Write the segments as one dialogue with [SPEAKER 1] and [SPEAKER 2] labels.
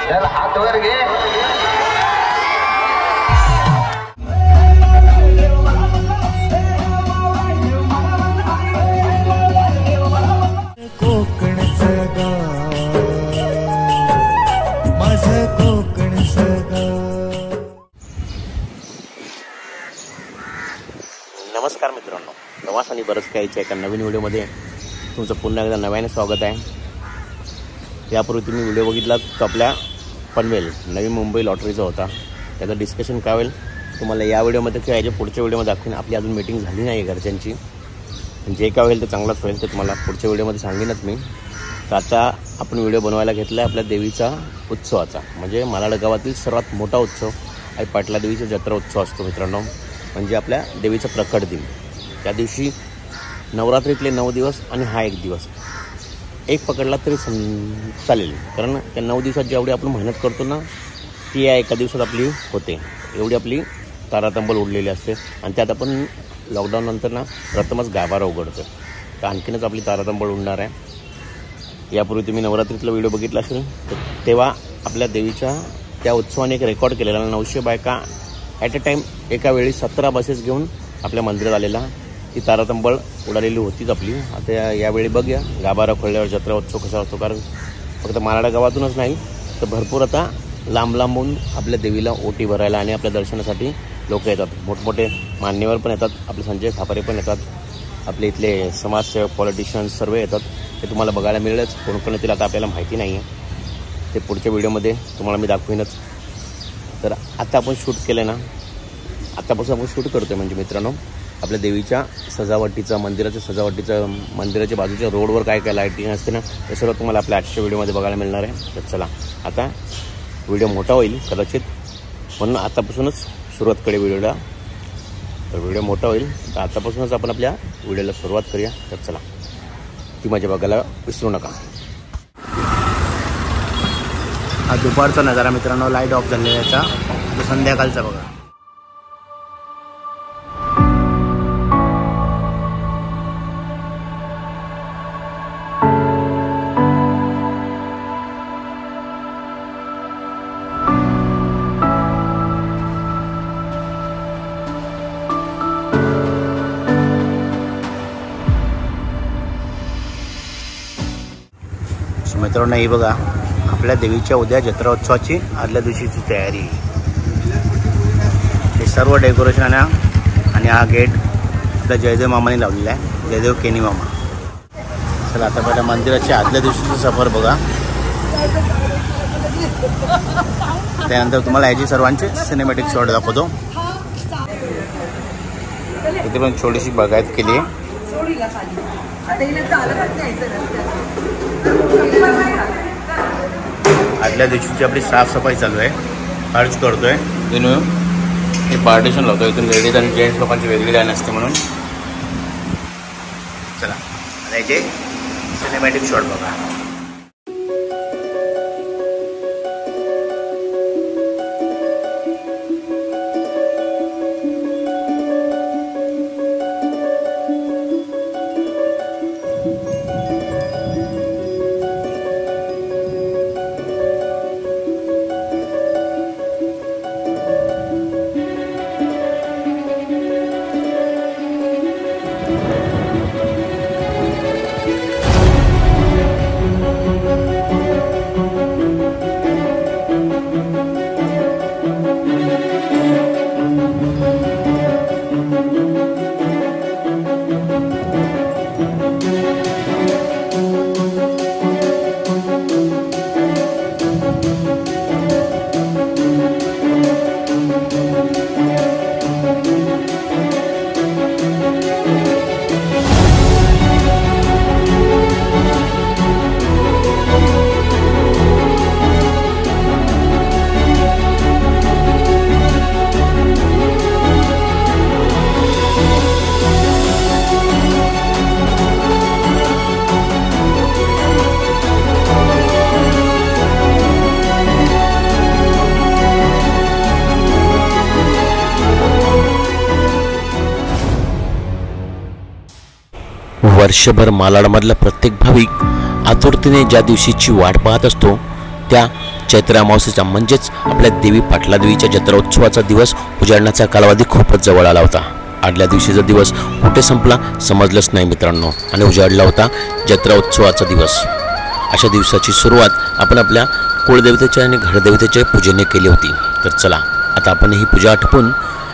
[SPEAKER 1] चल हात वर घे.
[SPEAKER 2] नमस्कार मित्रांनो, प्रवास आणि बरंच काहीच्या एका नवीन व्हिडिओमध्ये तुमचं पुन्हा एकदा नव्याने स्वागत आहे. यापूर्वी तुम्ही व्हिडिओ बघितला तो आपल्या पनवेल नवी मुंबई लॉटरीचा होता. त्याचं डिस्कशन काय होईल तुम्हाला या व्हिडिओमध्ये किंवा याच्या पुढच्या व्हिडिओमध्ये दाखवेन. आपली अजून मीटिंग झाली नाही घरच्यांची, जे काय होईल ते चांगलाच होईल, ते तुम्हाला पुढच्या व्हिडिओमध्ये सांगेनच मी. तर आता आपण व्हिडिओ बनवायला घेतला आहे आपल्या देवीचा उत्सवाचा, म्हणजे मालाड गावातील सर्वात मोठा उत्सव आई पाटला देवीचा जत्रा उत्सव असतो मित्रांनो. म्हणजे आपल्या देवीचा प्रकट दिन. त्या दिवशी नवरात्रीतले 9 दिवस आणि हा 1 दिवस एक पकडला तरी चालेल, कारण त्या 9 दिवसात जेवढी आपण मेहनत करतो ना ती या एका दिवसात आपली होते. एवढी आपली तारातंबल उडलेली असते आणि त्यात आपण लॉकडाऊन नंतर ना प्रथमच गाभारा उघडतो, तर आणखीनच आपली तारातंबल उडणार आहे. यापूर्वी तुम्ही नवरात्रीतला व्हिडिओ बघितला असेल तर तेव्हा आपल्या देवीच्या त्या उत्सवाने एक रेकॉर्ड केलेला. 900 बायका ॲट अ टाईम एका वेळी 17 बसेस घेऊन आपल्या मंदिरात आलेला. ती तारातंबळ उडालेली होतीच आपली. आता यावेळी बघूया गाभारा खोलल्यावर जत्रा उत्सव कसा असतो, कारण फक्त मालाड गावातूनच नाही तर भरपूर आता लांब लांबून आपल्या देवीला ओटी भरायला आणि आपल्या दर्शनासाठी लोक येतात. मोठमोठे मान्यवर पण येतात, आपले संजय खापरे पण येतात, आपले इथले समाजसेवक पॉलिटिशियन्स सर्व येतात. ते तुम्हाला बघायला मिळेलच. कोण येतील आता आपल्याला माहिती नाही आहे, ते पुढच्या व्हिडिओमध्ये तुम्हाला मी दाखवीनच. तर आता आपण शूट केलं ना, आत्तापासून आपण शूट करतो आहे. म्हणजे मित्रांनो आपल्या देवीच्या सजावटीचा, मंदिराच्या सजावटीचं, मंदिराच्या बाजूच्या रोडवर काय काय लाईटिंग असते ना हे सर्व तुम्हाला आपल्या आजच्या व्हिडिओमध्ये बघायला मिळणार आहे. तर चला आता व्हिडिओ मोठा होईल कदाचित, म्हणून आतापासूनच सुरुवात करूया व्हिडिओला. तर व्हिडिओ मोठा होईल तर आतापासूनच आपण आपल्या व्हिडिओला सुरुवात करूया. तर चला ती मजा बघायला विसरू नका. हा दुपारचा नजारा मित्रांनो, लाईट ऑफ झालेल्याचा. तो संध्याकाळचा बघा. मित्रांनो ही बघा आपल्या देवीच्या उद्या जत्रा उत्सवाची आदल्या दिवशीची तयारी. हे सर्व डेकोरेशन आणि हा गेट आपल्या जयदेव मामाने लावलेला आहे, जयदेव केनी मामा. चला आता पहिल्या मंदिराच्या आदल्या दिवशीचं सफर बघा, त्यानंतर तुम्हाला याची सर्वांचे सिनेमॅटिक शॉट दाखवतो. इथे पण छोटीशी बागायत केली आहे. आदल्या दिवशीची आपली साफसफाई चालू आहे, खर्च करतोय. इथून हे पार्टिशन लावतो, इथून लेडीज आणि जेंट्स लोकांची वेगळी लाईन असते म्हणून. चला आता याचे सिनेमॅटिक शॉट बघा. वर्षभर मालाडमधला प्रत्येक भाविक आतुरतेने ज्या दिवशीची वाट पाहत असतो त्या चैत्र अमावस्येचा म्हणजेच आपल्या देवी पाटलादेवीच्या जत्रोत्सवाचा दिवस उजाडण्याचा कालावधी खूपच जवळ आला होता. आदल्या दिवशीचा दिवस कुठे संपला समजलंच नाही मित्रांनो, आणि उजाडला होता जत्रोत्सवाचा दिवस. अशा दिवसाची सुरुवात आपण आपल्या कुळदेवतेच्या आणि घरदेवतेच्या पूजेने केली होती. तर चला आता आपण ही पूजा आटपून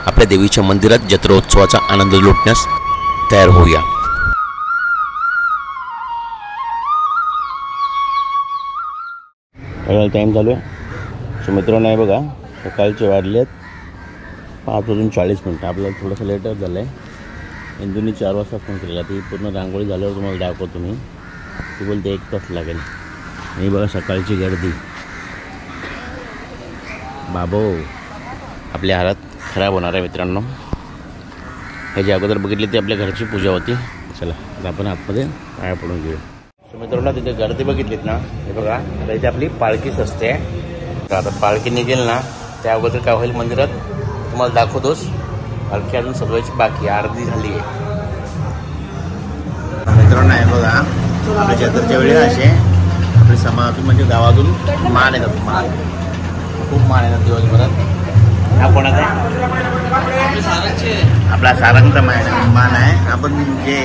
[SPEAKER 2] आपल्या देवीच्या मंदिरात जत्रोत्सवाचा आनंद लुटण्यास तयार होऊया. टाईम चालू आहे. सो मित्रांनो आहे बघा, सकाळचे वाजले आहेत 5:40. आपल्याला थोडंसं लेटच झालं आहे. इंदूनी 4 वाजता फोन केलेला. ती पूर्ण रांगोळी झाल्यावर तुम्हाला दाखवतो मी. ती बोलते 1 तास लागेल. आणि बघा सकाळची गर्दी. बाबो आपल्या हालत खराब होणार आहे मित्रांनो. ह्याच्या अगोदर बघितली ती आपल्या घरची पूजा होती. चला आता आपण आतमध्ये पाया पडून घेऊ. मित्रांनो तिथे गर्दी बघितलीत ना, हे बघा आता इथे आपली पालखीच असते. तर आता पालखी निघेल ना, त्या अगोदर काय होईल मंदिरात तुम्हाला दाखवतोस. पालखी अजून सजवायची बाकी, अर्धी झाली आहे. मित्रांनो आहे बघा, आपल्या जत्रेच्या वेळी असे आपल्या समाजातून म्हणजे गावातून मान येतात. मान खूप मान येतात दिवसभरात. हा कोणाचा आहे? आपला सारंगचा मान आहे. आपण जे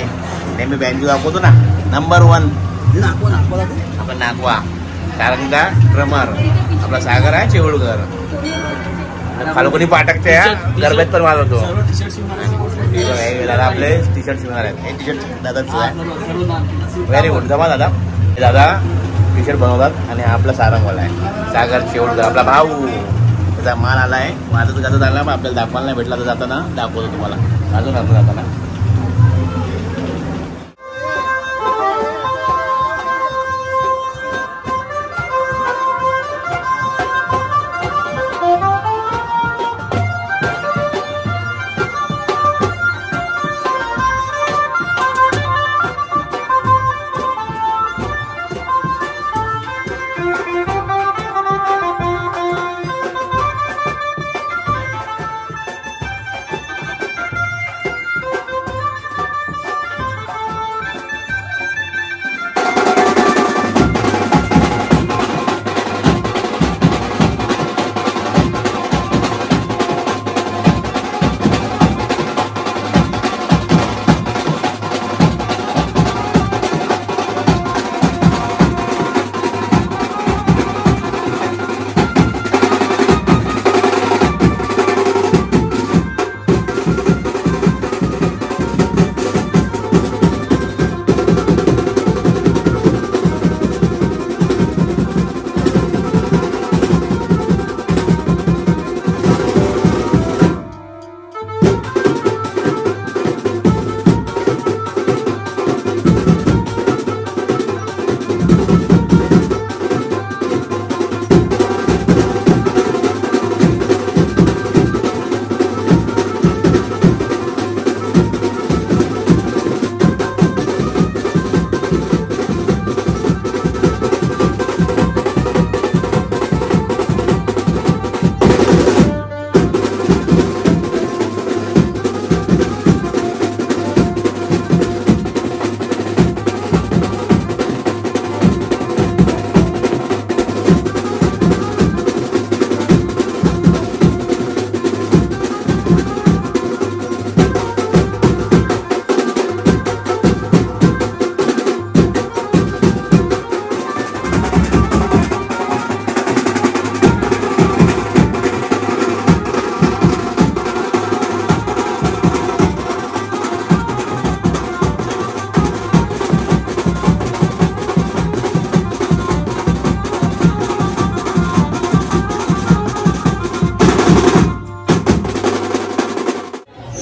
[SPEAKER 2] नेहमी बँक दाखवतो ना, नंबर 1 आपण नागवा. सारंगा ड्रमर आपला सागर आहे. चेवळकर फाल्गुनी पाठकच्या गरब्यात पण वाजवतो. दादा आपले टी शर्ट शिवणार आहेत. हे टी शर्ट दादाच आहे. Very good. जमा दादा. हे दादा टी शर्ट बनवतात आणि आपला सारंगवाला आहे सागर चेवळकर आपला भाऊ. त्याचा मान आला आहे. माझं गाजत आला, मग आपल्याला दाखवायला नाही भेटला तर जाताना दाखवतो तुम्हाला. अजून आपण जाताना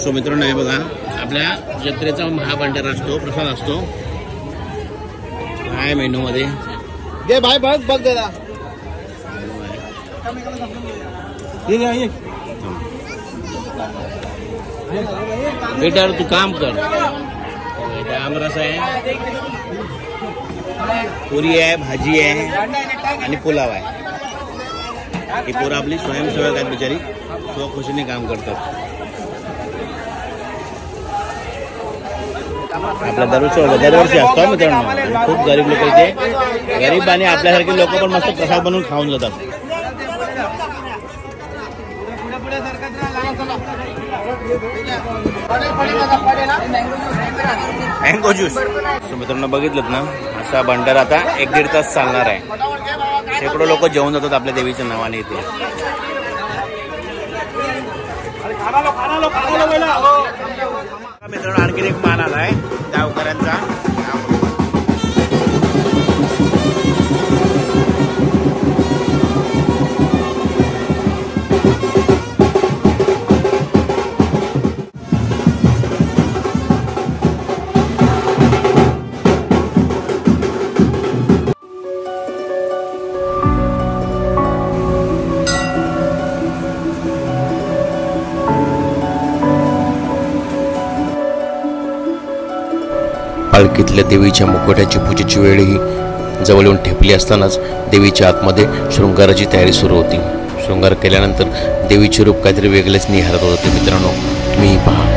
[SPEAKER 2] सो मित्रांनो आहे बघा, आपल्या जत्रेचा महाभंडारा असतो, प्रसाद असतो. काय मेनू मध्ये दे भाई बघ बघ जरा. बेटा तू काम कर. आमरस आहे, पुरी आहे, भाजी आहे आणि पुलाव आहे. ही पोरं आपली स्वयंसेवक आहेत बिचारी, स्वखुशीने काम करतात. आपला दरवर्षी असतो मित्रांनो. खूप गरीब लोक इथे, गरीब आणि आपल्यासारखे लोक पण मस्त प्रसाद बनवून खाऊन जातात. मँगो ज्यूस मित्रांनो बघितलं ना, असा भंडारा आता 1-1.5 तास चालणार आहे. शेकडो लोक जेवून जातात आपल्या देवीच्या नावाने इथे. मित्रांनो आणखीन एक मान आलाय गावकऱ्यांचा. पालखीतल्या देवीच्या मुखवट्याची पूजेची वेळही जवळ येऊन ठेपली असतानाच देवीच्या आतमध्ये शृंगाराची तयारी सुरू होती. शृंगार केल्यानंतर देवीचे रूप काहीतरी वेगळेच निहारत होते मित्रांनो. तुम्ही पहा.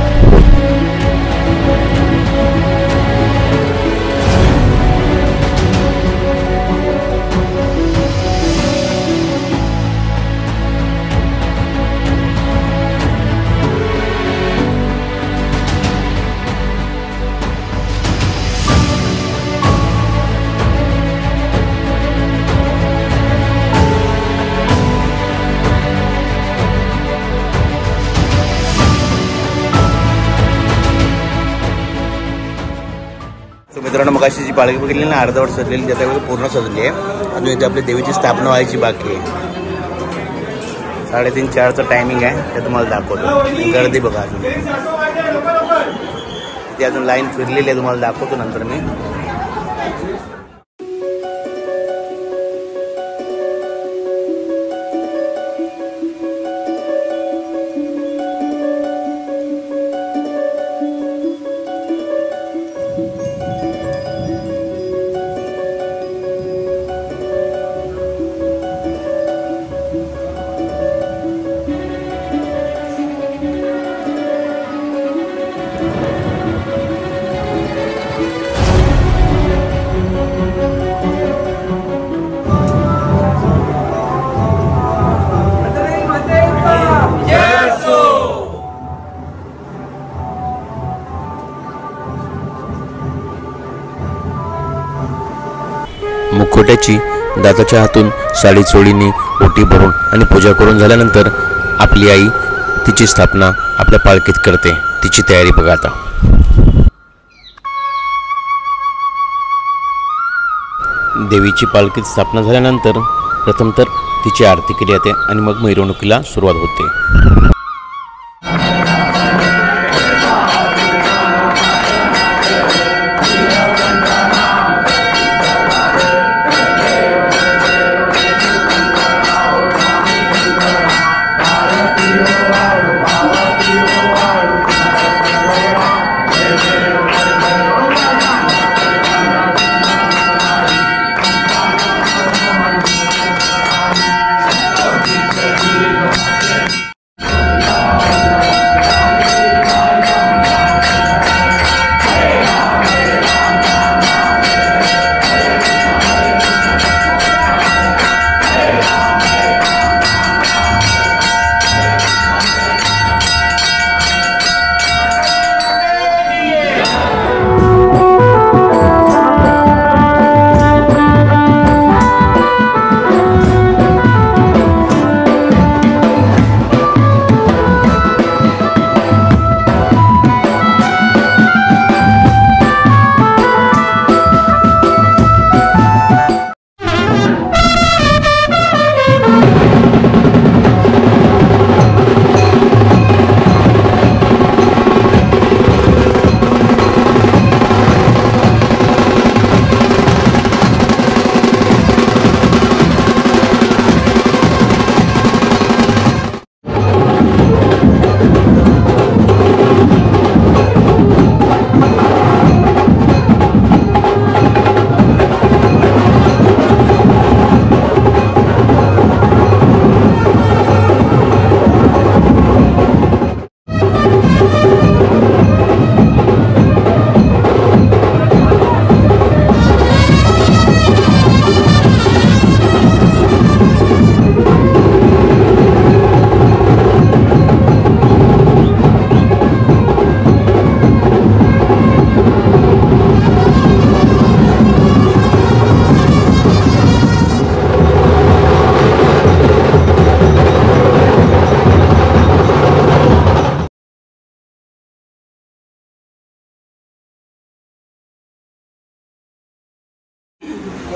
[SPEAKER 2] मित्रांनो मग अशी जी पालखी बघितली ना, अर्धवट सजलेली, त्याच्या पूर्ण सजली आहे. अजून इथे आपली देवीची स्थापना व्हायची बाकी आहे. 3:30-4चं टायमिंग आहे, ते तुम्हाला दाखवतो. गर्दी बघा अजून, ती अजून लाईन फिरलेली आहे, तुम्हाला दाखवतो नंतर मी. मुखवट्याची दाताच्या हातून साडी चोळीने ओटी भरून आणि पूजा करून झाल्यानंतर आपली आई तिची स्थापना आपल्या पालखीत करते. तिची तयारी बघा आता. देवीची पालखीत स्थापना झाल्यानंतर प्रथम तर तिची आरती केली जाते आणि मग मिरवणुकीला सुरुवात होते.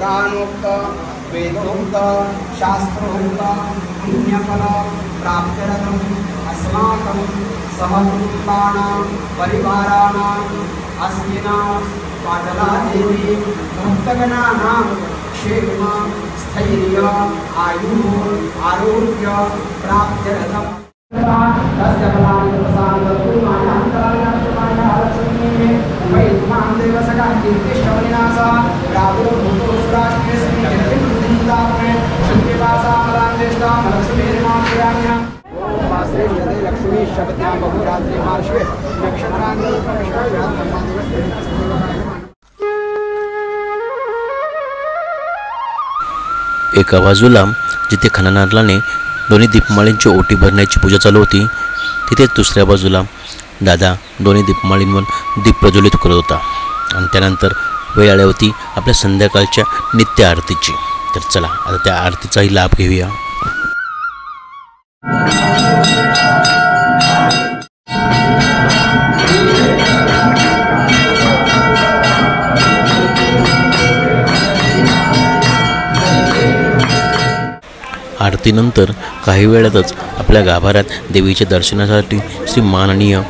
[SPEAKER 1] पुराणोक्त वेदोक्त शास्त्रोक्त पुण्यफल प्राप्त्यर्थम् अस्माकं समकुटुम्बानां परिवाराणाम् अस्मिन् पाटलादेवी भक्तगणानां क्षेम स्थैर्य आयुः आरोग्य प्राप्त्यर्थम् तस्य फलानि प्रसादतु मायान्तरायणाशमायालक्ष्मीः वैद्मां देवसखा कीर्तिष्ठवनिनासा प्रादुर्भूतोऽस्त्राष्ट्रेऽस्मिन् जगतिवृद्धिदात्मे शक्तिवासामलाञ्जेष्टां लक्ष्मीर्माक्षयाम्यः ॐ श्रीमते लक्ष्मी शब्द्या बहुरात्रि पार्श्वे
[SPEAKER 2] एका बाजूला जिथे खननारलाने दोन्ही दीपमाळींची ओटी भरण्याची पूजा चालू होती, तिथेच दुसऱ्या बाजूला दादा दोन्ही दीपमाळींवर दीप प्रज्वलित करत होता. आणि त्यानंतर वेळ आली होती आपल्या संध्याकाळच्या नित्य आरतीची. तर चला आता त्या आरतीचाही लाभ घेऊया. आरतीनंतर काही वेळातच आपल्या गाभाऱ्यात देवीच्या दर्शनासाठी श्री माननीय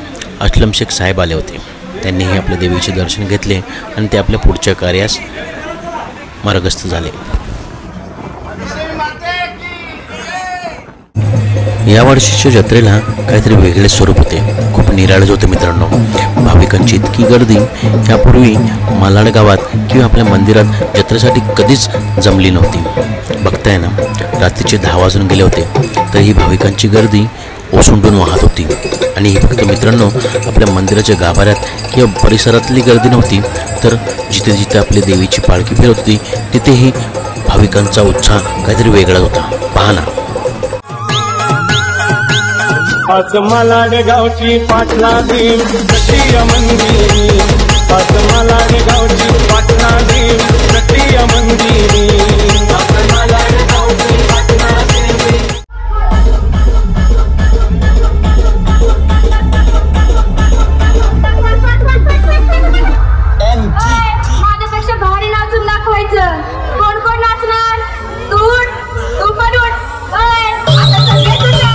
[SPEAKER 2] असलम शेख साहेब आले होते. त्यांनीही आपल्या देवीचे दर्शन घेतले आणि ते आपल्या पुढच्या कार्यास मार्गस्थ झाले. यावर्षीच्या जत्रेला काहीतरी वेगळे स्वरूप होते. खूप निराळच होते मित्रांनो. भाविकांची इतकी गर्दी यापूर्वी मालाड गावात किंवा आपल्या मंदिरात जत्रेसाठी कधीच जमली नव्हती. बघताय ना, रात्रीचे 10 वाजून गेले होते तरीही भाविकांची गर्दी ओसंडून वाहत होती. आणि ही फक्त मित्रांनो आपल्या मंदिराच्या गाभाऱ्यात किंवा परिसरातली गर्दी नव्हती, तर जिथे जिथे आपली देवीची पालखी फिरत होती तिथेही भाविकांचा उत्साह काहीतरी वेगळाच होता. पहा ना.
[SPEAKER 3] मालाड गावची पाटला देव तृतीय मंदिरी, मालाड गावची पाटला देव तृतीय मंदिरी, मालाड गावची पाटला देवी.
[SPEAKER 4] माझ्यापेक्षा भारी नाचून दाखवायचं. कोण कोण नाचणार? तू पण उठ. आता सगळे तुझ्या.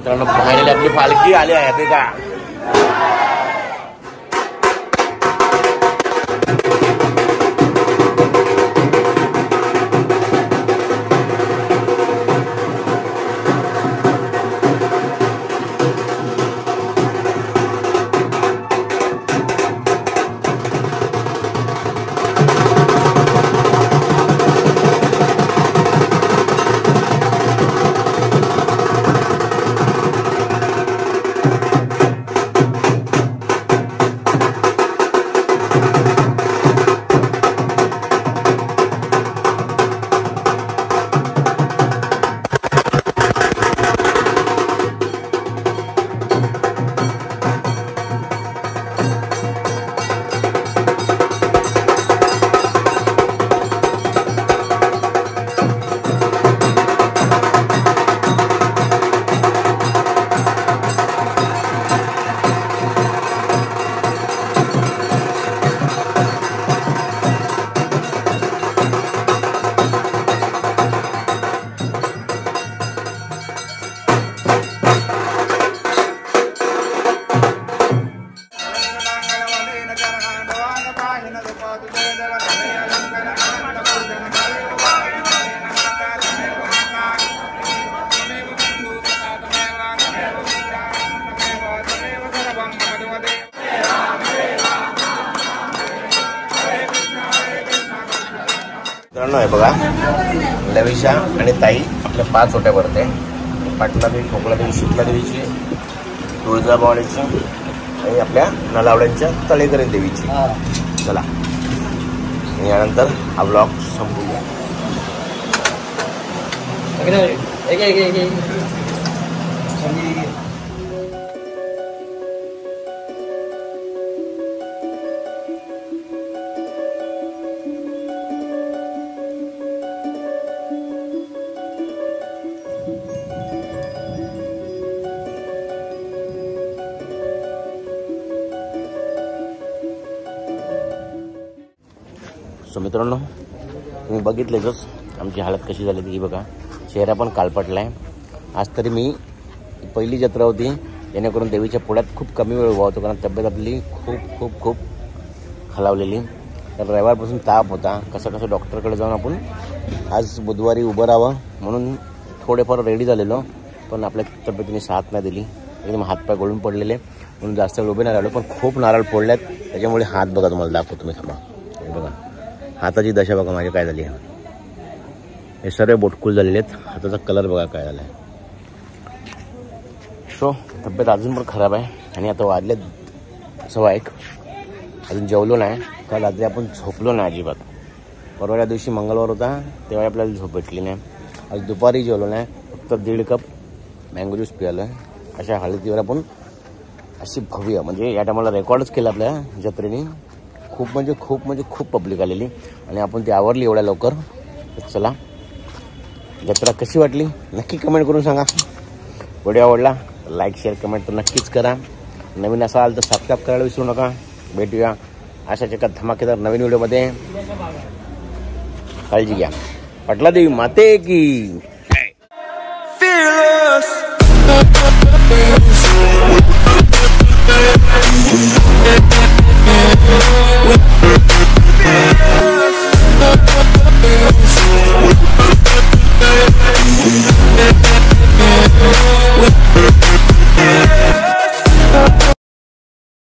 [SPEAKER 2] मित्रांनो फायनली आपली पालखी आली आहे ते का मित्रांनो हे बघा लविशा आणि ताई आपल्या 5 ओट्या भरते पाटला देवी खोकला देवी शीतला देवीची तुळजाभवानीची आणि आपल्या नलावड्यांच्या तळेकरी देवीची चला यानंतर हा ब्लॉग संपूया सो मित्रांनो तुम्ही बघितलेच आमची हालत कशी झाली ती बघा चेहरा पण कालपटला आहे आज तरी मी पहिली जत्रा होती जेणेकरून देवीच्या पुढ्यात खूप कमी वेळ उभा होतो कारण तब्येत आपली खूप खूप खूप खालावलेली तर रविवारपासून ताप होता कसं डॉक्टरकडे जाऊन आपण आज बुधवारी उभं राहावं म्हणून थोडेफार रेडी झालेलो पण आपल्या तब्येतीने साथ नाही दिली एकदम हातपाय गळून पडलेले म्हणून जास्त वेळ उभे नाही राहिलो पण खूप नारळ फोडल्यात त्याच्यामुळे हात बघा तुम्हाला दाखवतो तुम्ही थांबा हे बघा हाताची दशा बघा माझी काय झाली आहे हे सर्व बोटकुल झालेले आहेत हाताचा कलर बघा काय झाला आहे सो तब्येत अजून पण खराब आहे आणि आता वाजले 1:15 अजून जेवलो नाही काल रात्री आपण झोपलो नाही अजिबात परवाच्या दिवशी मंगळवार होता तेव्हा आपल्याला झोप भेटली नाही आज दुपारी जेवलो नाही फक्त 1.5 कप मँगो ज्यूस पिलं अशा हळदीवर आपण अशी भव्य म्हणजे या टायमाला रेकॉर्डच केलं आपल्या जत्रेने खूप पब्लिक आलेली आणि आपण ती आवरली एवढ्या लवकर तर चला जत्रा कशी वाटली नक्की कमेंट करून सांगा व्हिडिओ आवडला लाईक शेअर कमेंट तर नक्कीच करा नवीन असाल तर सबस्क्राईब करायला विसरू नका भेटूया अशाच एका धमाकेदार नवीन व्हिडिओमध्ये काळजी घ्या पाटला देवी माते की